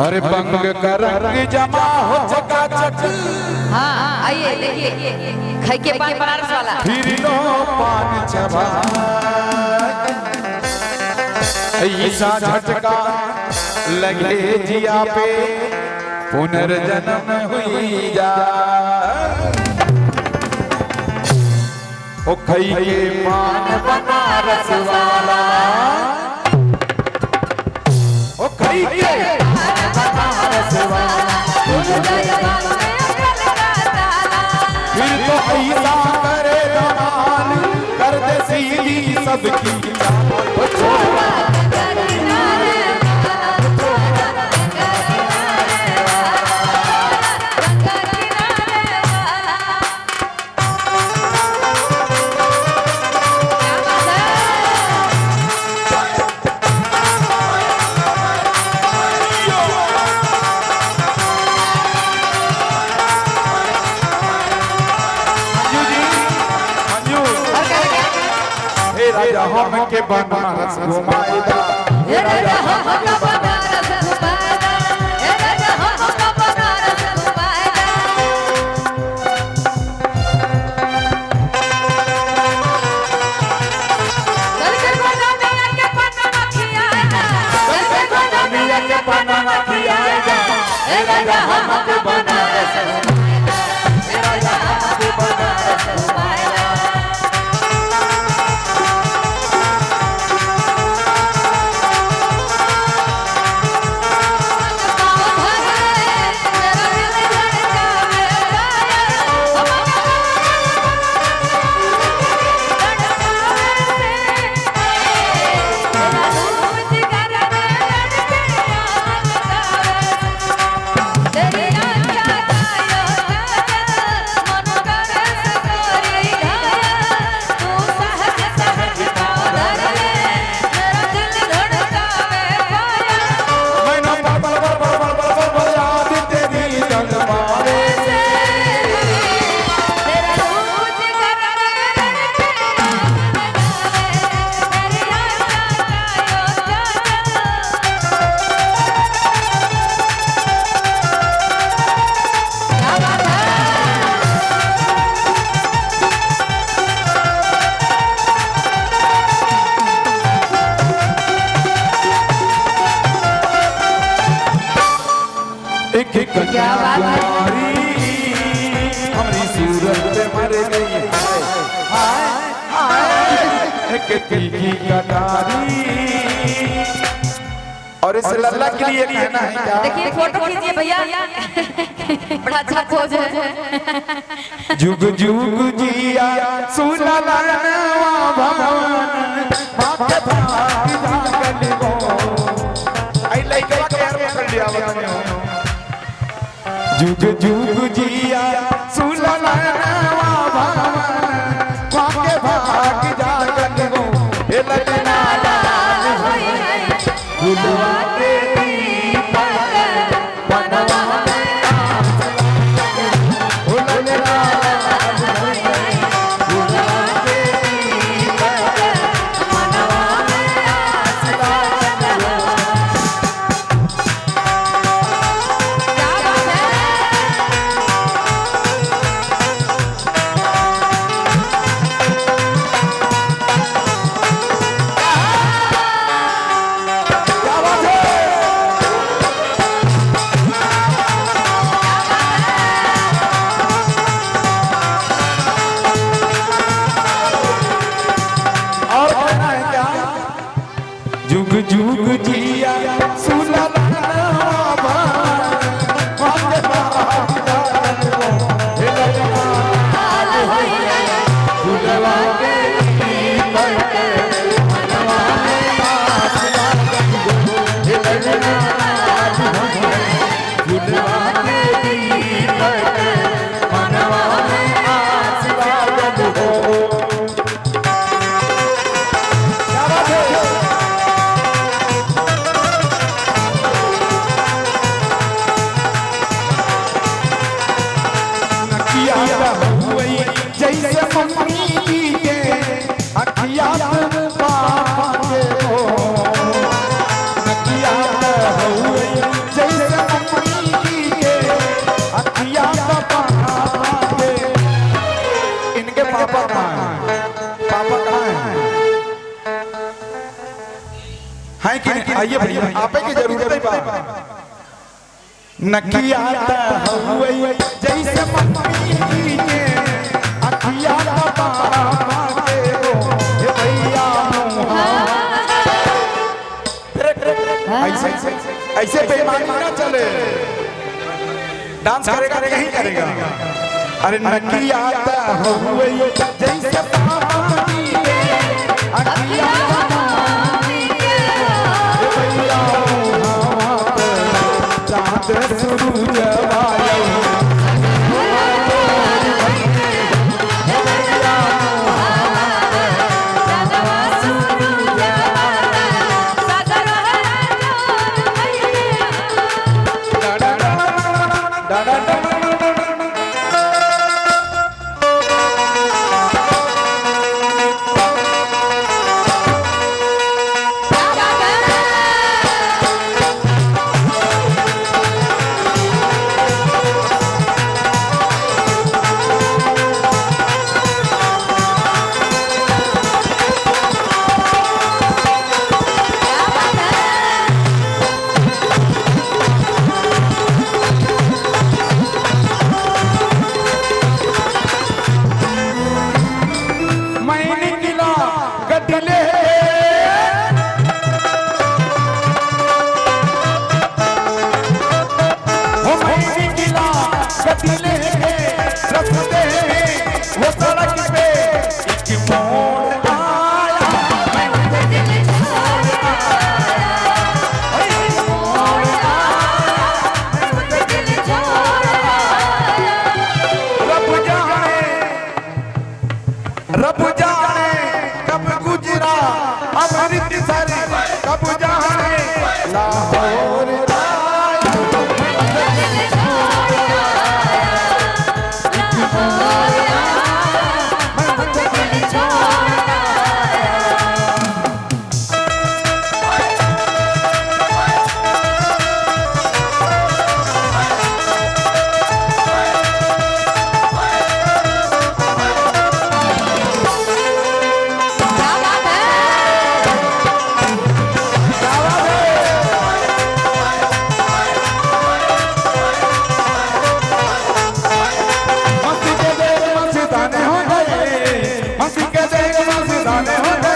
अरे बंग का रंग जमा हो चकाचक। हाँ आइए देखिए खाई के पान बनारस वाला फिर लो पान चबा ऐसा झटका लगे जिया पे पुनर्जन्म हुई जा। ओ खाई के पान बनारस वाला ओ खाई के फिर तो ऐसा करे दमान कर दे सीधी सबकी राजा हम के बनारस घुमाएगा राजा हम के बनारस घुमाएगा राजा हम के बनारस घुमाएगा चल के गोदा मिया के पन्ना खियाएगा चल के गोदा मिया के पन्ना खियाएगा राजा हम के बनारस घुमाएगा राजा हम के बनारस घुमाएगा। क्या बात है हमारी सूरत मर गई एक की कटारी। और इस लल्ला के लिए कहना है क्या? देखिए फोटो कीजिए भैया बड़ा अच्छा पोज है। जुग जुग जिया सुला लानवा भवन माके भाग जागल गो आई लइका के यार पकड़ लिया। जुग जुग जिया सुला लानवा भवन माके भाग जागल गो हे लगना लाल होई फुलवा के दीपक बनवा आइए भैया आपे की जरूरत है बा नकिया ता हुई जैसे मम्मी के अखिया ता मांगे हो हे भैया ऐसे ऐसे बेईमानी ना चले डांस करेगा नहीं करेगा अरे नकिया ता हुई जैसे मम्मी के अखिया सूरज वाला रब जाने कब गुजरा अमृतसर कब जाने लाहौर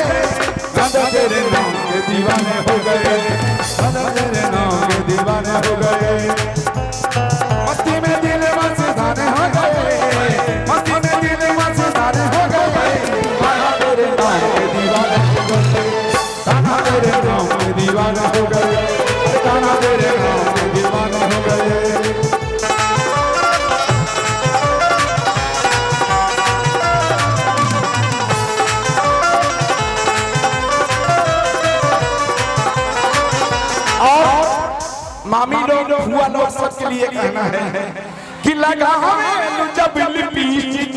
तेरे नाम के दीवाने हो गए तेरे नाम के दीवाने हो गए मस्ती में दिल मस्ताने हो गए मस्ती में दिल मस्ताने हो गए गाना तेरे नाम के दीवाने हो गए गाना तेरे नाम के दीवाने हो गए गाना तेरे नाम के दीवाने हो गए मामी लोग हुआ लोग सबके लिए कहना है कि लगा जब लिपस्टिक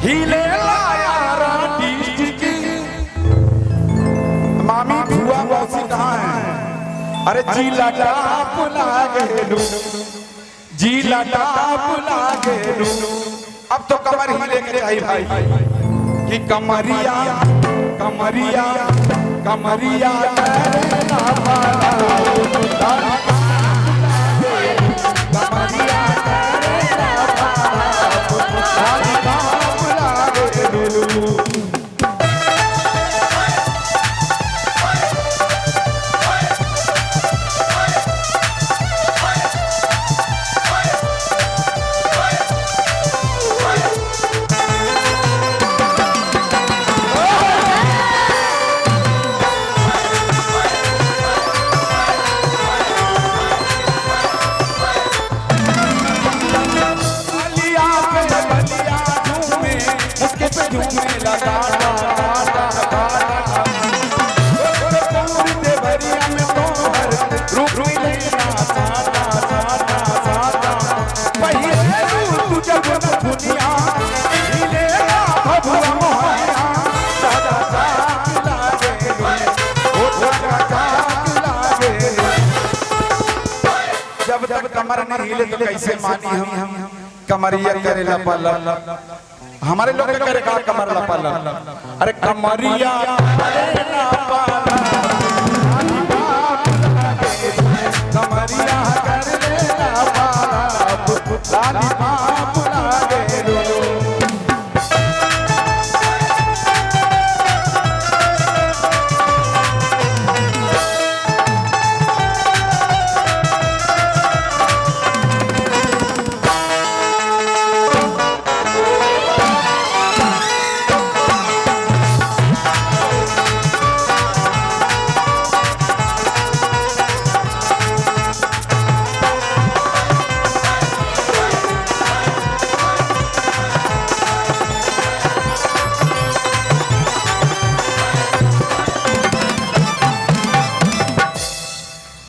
हिले लाया राटिक मामी हुआ मौसी कहाँ है अरे जी लटा बुला गेलू जी लटा बुला गेलू अब तो कमर हिले के चाहिए भाई कि कमरिया कमरिया कमरिया ना पाला कमरिया ना पाला जब तक कमर नहीं हिले तो कैसे मानी हम कमरिया करे लपल हमारे लोग करे कमर लपल अरे कमरिया करे लपल